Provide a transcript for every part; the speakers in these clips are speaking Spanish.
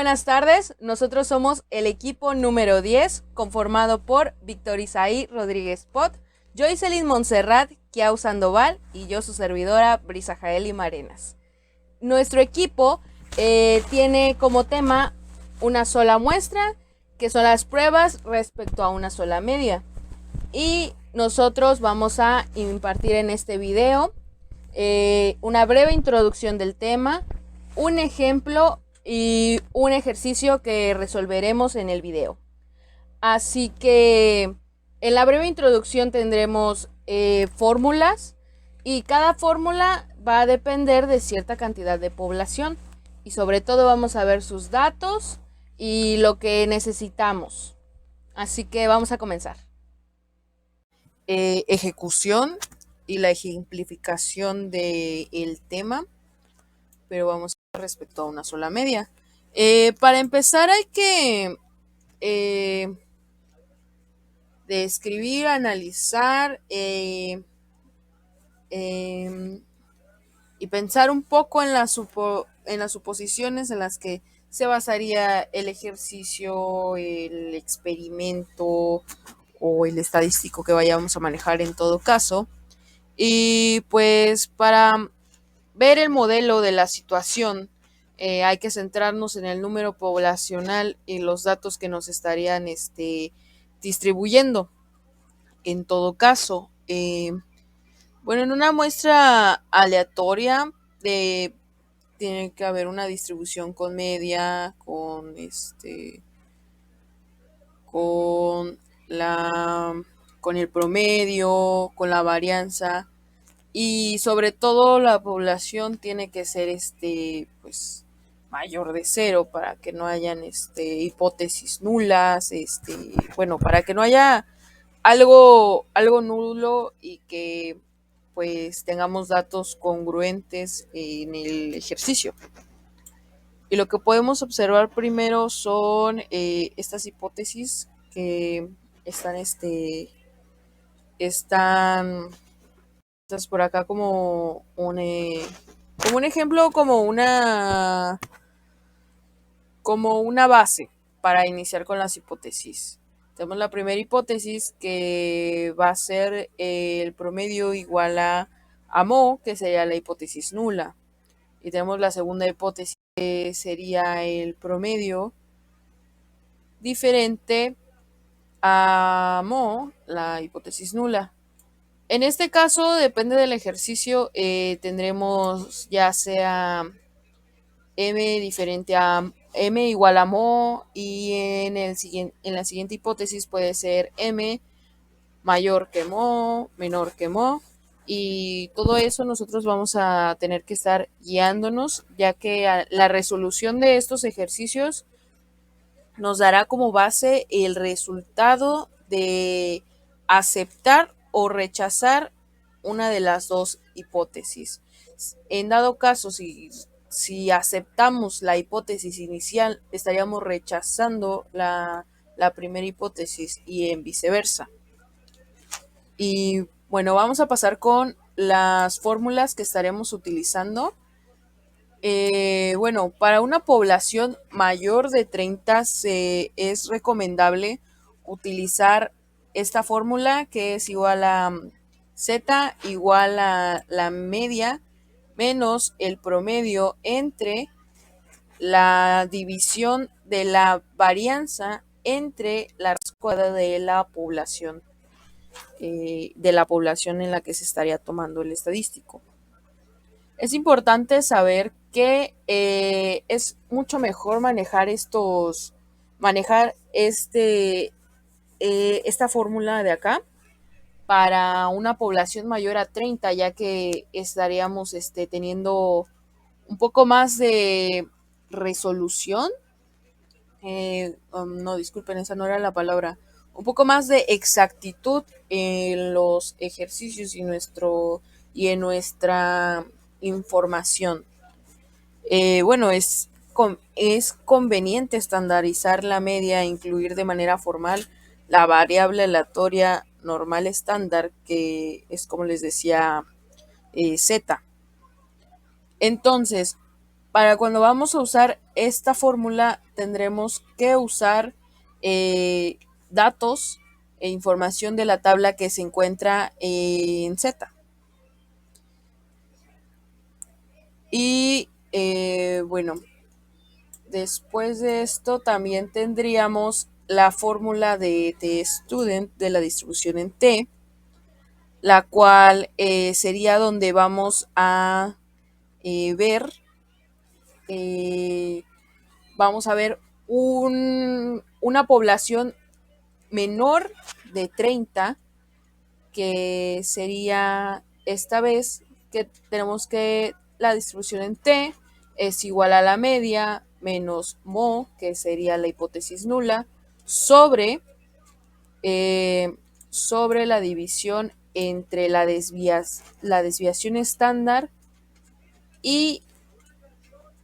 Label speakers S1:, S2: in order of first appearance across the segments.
S1: buenas tardes. Nosotros somos el equipo número 10, conformado por Víctor Isaí Rodríguez Pot, Joycelyn Montserrat, Kiau Sandoval y yo, su servidora, Brisa Jaeli Marenas. Nuestro equipo tiene como tema una sola muestra, que son las pruebas respecto a una sola media. Y nosotros vamos a impartir en este video una breve introducción del tema, un ejemplo y un ejercicio que resolveremos en el video. Así que en la breve introducción tendremos fórmulas, y cada fórmula va a depender de cierta cantidad de población, y sobre todo vamos a ver sus datos y lo que necesitamos. Así que vamos a comenzar. Ejecución y la ejemplificación del tema, pero vamos a respecto a una sola media. Para empezar hay que describir, analizar y pensar un poco en las suposiciones en las que se basaría el ejercicio, el experimento o el estadístico que vayamos a manejar en todo caso. Y pues para ver el modelo de la situación, hay que centrarnos en el número poblacional y los datos que nos estarían distribuyendo. En todo caso, bueno, en una muestra aleatoria tiene que haber una distribución con media, con el promedio, con la varianza, y sobre todo la población tiene que ser pues mayor de 0 para que no hayan hipótesis nulas, bueno, para que no haya algo nulo y que pues tengamos datos congruentes en el ejercicio. Y lo que podemos observar primero son estas hipótesis que están por acá como un ejemplo, como una base para iniciar con las hipótesis. Tenemos la primera hipótesis, que va a ser el promedio igual a MO, que sería la hipótesis nula. Y tenemos la segunda hipótesis, que sería el promedio diferente a MO, la hipótesis nula. En este caso, depende del ejercicio, tendremos ya sea M diferente a M igual a MO, y en la siguiente hipótesis puede ser M mayor que MO, menor que MO, y todo eso nosotros vamos a tener que estar guiándonos, ya que la resolución de estos ejercicios nos dará como base el resultado de aceptar o rechazar una de las dos hipótesis. En dado caso, si aceptamos la hipótesis inicial, estaríamos rechazando la primera hipótesis, y en viceversa. Y bueno, vamos a pasar con las fórmulas que estaremos utilizando. Bueno, para una población mayor de 30 es recomendable utilizar esta fórmula, que es igual a Z igual a la media menos el promedio entre la división de la varianza entre la raíz cuadrada de la población, en la que se estaría tomando el estadístico. Es importante saber que es mucho mejor manejar esta fórmula de acá para una población mayor a 30, ya que estaríamos teniendo un poco más de resolución. No, disculpen, esa no era la palabra. Un poco más de exactitud en los ejercicios y en nuestra información. Bueno, es conveniente estandarizar la media e incluir de manera formal la variable aleatoria normal estándar, que es, como les decía, Z. Entonces, para cuando vamos a usar esta fórmula tendremos que usar datos e información de la tabla que se encuentra en Z. Y bueno, después de esto también tendríamos la fórmula de T-Student de la distribución en T, la cual sería donde vamos a ver vamos a ver una población menor de 30, que sería esta vez que tenemos que la distribución en T es igual a la media menos mo, que sería la hipótesis nula, sobre, sobre la división entre la desviación estándar y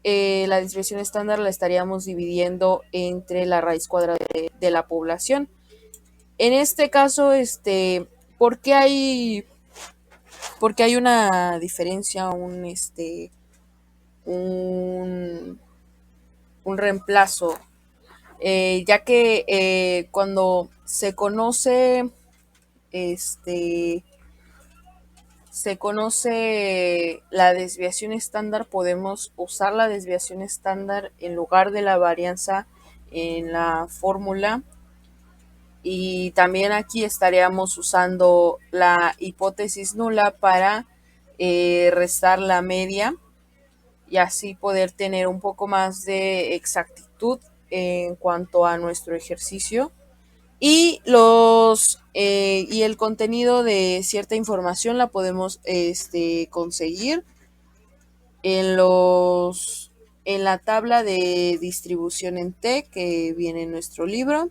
S1: la desviación estándar la estaríamos dividiendo entre la raíz cuadrada de la población. En este caso, ¿por qué hay una diferencia, un, un reemplazo? Ya que cuando se conoce la desviación estándar, podemos usar la desviación estándar en lugar de la varianza en la fórmula, y también aquí estaríamos usando la hipótesis nula para restar la media y así poder tener un poco más de exactitud en cuanto a nuestro ejercicio. Y y el contenido de cierta información la podemos conseguir en en la tabla de distribución en T que viene en nuestro libro.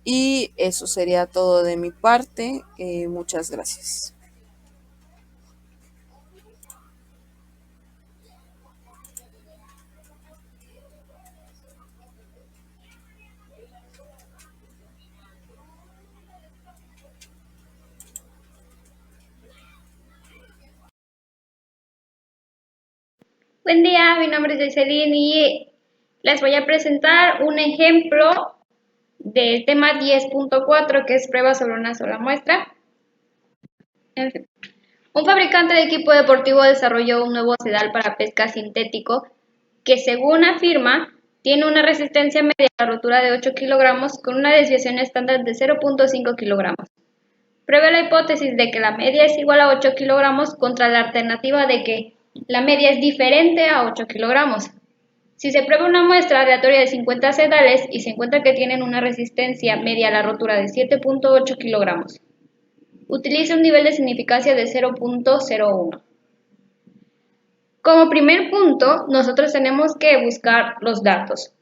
S1: Y eso sería todo de mi parte. Muchas gracias.
S2: Buen día, mi nombre es Jocelyn y les voy a presentar un ejemplo del tema 10.4, que es prueba sobre una sola muestra. En fin. Un fabricante de equipo deportivo desarrolló un nuevo sedal para pesca sintético que, según afirma, tiene una resistencia media a la rotura de 8 kilogramos con una desviación estándar de 0.5 kilogramos. Pruebe la hipótesis de que la media es igual a 8 kilogramos contra la alternativa de que la media es diferente a 8 kilogramos. Si se prueba una muestra aleatoria de 50 sedales y se encuentra que tienen una resistencia media a la rotura de 7.8 kilogramos, utilice un nivel de significancia de 0.01. Como primer punto, nosotros tenemos que buscar los datos.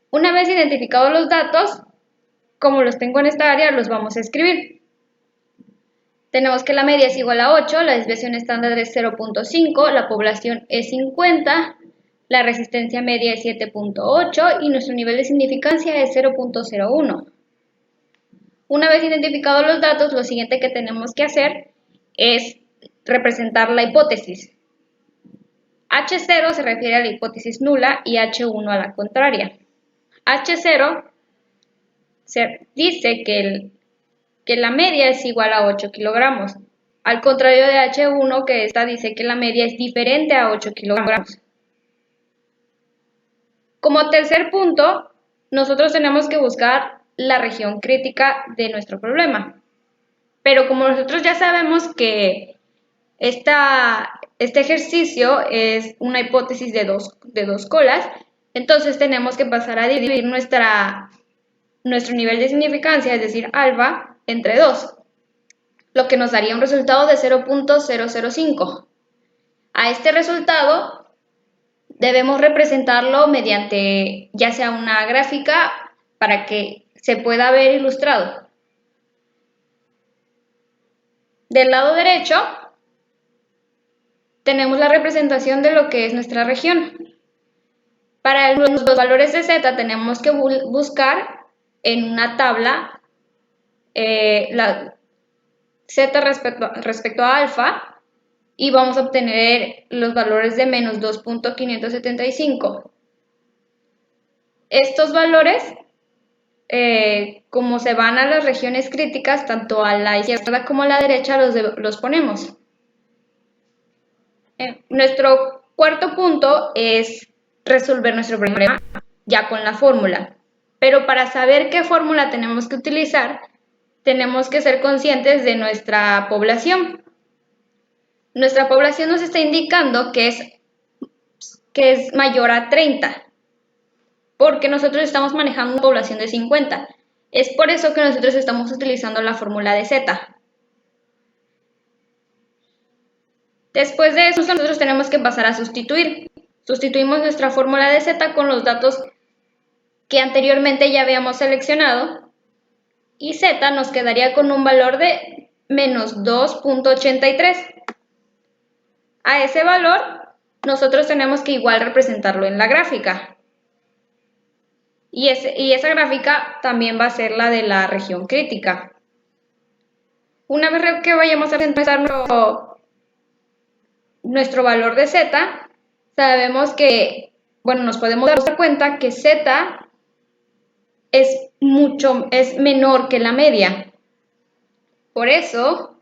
S2: Una vez identificados los datos, como los tengo en esta área, los vamos a escribir. Tenemos que la media es igual a 8, la desviación estándar es 0.5, la población es 50, la resistencia media es 7.8 y nuestro nivel de significancia es 0.01. Una vez identificados los datos, lo siguiente que tenemos que hacer es representar la hipótesis. H0 se refiere a la hipótesis nula y H1 a la contraria. H0 se dice que la media es igual a 8 kilogramos, al contrario de H1, que esta dice que la media es diferente a 8 kilogramos. Como tercer punto, nosotros tenemos que buscar la región crítica de nuestro problema. Pero como nosotros ya sabemos que este ejercicio es una hipótesis de dos colas, entonces tenemos que pasar a dividir nuestro nivel de significancia, es decir, alfa, entre 2, lo que nos daría un resultado de 0.005. A este resultado debemos representarlo mediante ya sea una gráfica para que se pueda ver ilustrado. Del lado derecho tenemos la representación de lo que es nuestra región. Para los valores de z tenemos que buscar en una tabla la z respecto a alfa y vamos a obtener los valores de menos 2.575. Estos valores, como se van a las regiones críticas, tanto a la izquierda como a la derecha, los ponemos. Nuestro cuarto punto es resolver nuestro problema ya con la fórmula. Pero para saber qué fórmula tenemos que utilizar, tenemos que ser conscientes de nuestra población. Nuestra población nos está indicando que es mayor a 30, porque nosotros estamos manejando una población de 50. Es por eso que nosotros estamos utilizando la fórmula de Z. Después de eso, nosotros tenemos que pasar a sustituir. Sustituimos nuestra fórmula de Z con los datos que anteriormente ya habíamos seleccionado y Z nos quedaría con un valor de menos 2.83. A ese valor nosotros tenemos que igual representarlo en la gráfica. Y esa gráfica también va a ser la de la región crítica. Una vez que vayamos a empezar nuestro valor de Z, sabemos que, bueno, nos podemos dar cuenta que Z es menor que la media. Por eso,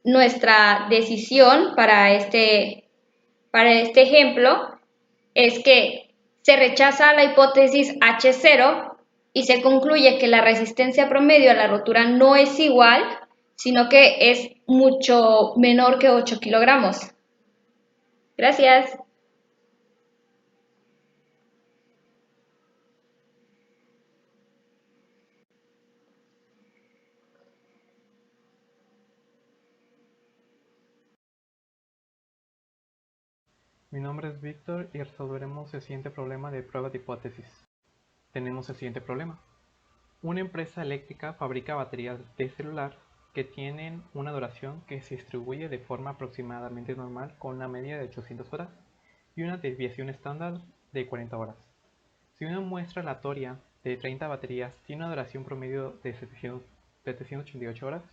S2: nuestra decisión para este ejemplo es que se rechaza la hipótesis H0 y se concluye que la resistencia promedio a la rotura no es igual, sino que es mucho menor que 8 kilogramos. Gracias.
S3: Mi nombre es Víctor y resolveremos el siguiente problema de prueba de hipótesis. Tenemos el siguiente problema. Una empresa eléctrica fabrica baterías de celular que tienen una duración que se distribuye de forma aproximadamente normal con una media de 800 horas y una desviación estándar de 40 horas. Si una muestra aleatoria de 30 baterías tiene una duración promedio de 788 horas,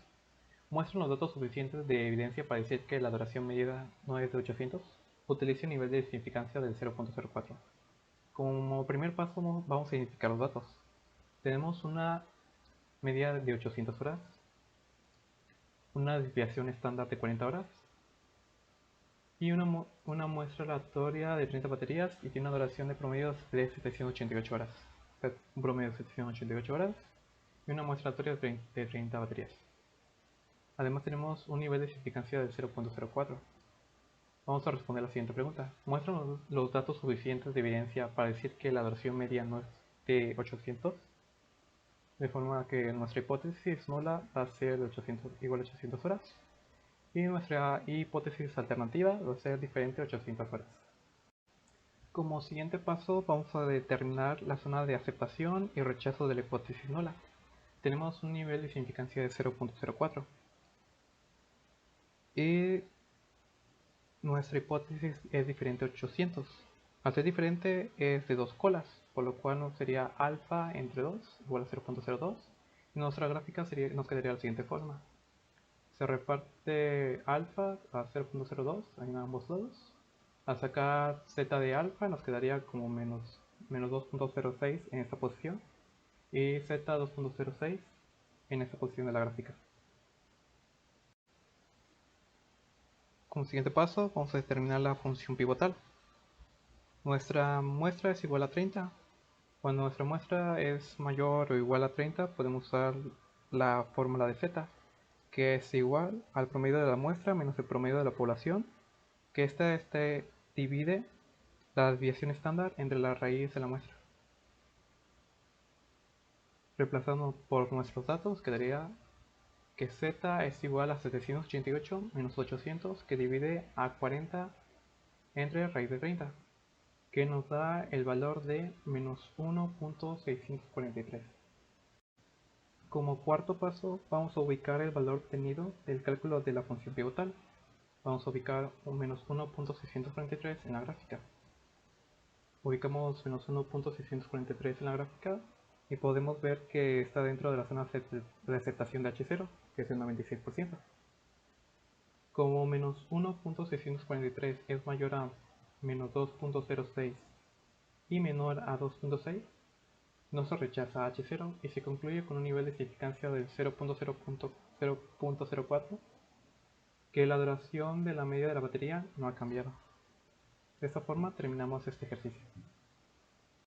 S3: muestran los datos suficientes de evidencia para decir que la duración media no es de 800. Utilice un nivel de significancia del 0.04. Como primer paso vamos a identificar los datos. Tenemos una media de 800 horas, una desviación estándar de 40 horas y una muestra aleatoria de 30 baterías y tiene una duración de promedio de 788 horas. Un promedio de 788 horas y una muestra aleatoria de 30 baterías. Además tenemos un nivel de significancia del 0.04. Vamos a responder la siguiente pregunta. ¿Muestran los datos suficientes de evidencia para decir que la duración media no es de 800? De forma que nuestra hipótesis nula va a ser de 800, igual a 800 horas. Y nuestra hipótesis alternativa va a ser diferente a 800 horas. Como siguiente paso vamos a determinar la zona de aceptación y rechazo de la hipótesis nula. Tenemos un nivel de significancia de 0.04. Y nuestra hipótesis es diferente a 800. Al ser diferente es de dos colas, por lo cual nos sería alfa entre 2 igual a 0.02 y nuestra gráfica nos quedaría de la siguiente forma. Se reparte alfa a 0.02 en ambos lados. Al sacar z de alfa nos quedaría como menos 2.06 en esta posición y z 2.06 en esta posición de la gráfica. Como siguiente paso vamos a determinar la función pivotal. Nuestra muestra es igual a 30. Cuando nuestra muestra es mayor o igual a 30 podemos usar la fórmula de z, que es igual al promedio de la muestra menos el promedio de la población, que esta divide la desviación estándar entre la raíz de la muestra. Reemplazando por nuestros datos quedaría que z es igual a 788 menos 800, que divide a 40 entre raíz de 30, que nos da el valor de menos 1.643. Como cuarto paso vamos a ubicar el valor obtenido del cálculo de la función pivotal. Vamos a ubicar un menos 1.643 en la gráfica. Ubicamos menos 1.643 en la gráfica y podemos ver que está dentro de la zona de aceptación de H0, que es el 96%. Como menos 1.643 es mayor a menos 2.06 y menor a 2.6, no se rechaza H0 y se concluye con un nivel de significancia del 0.04, que la duración de la media de la batería no ha cambiado. De esta forma terminamos este ejercicio.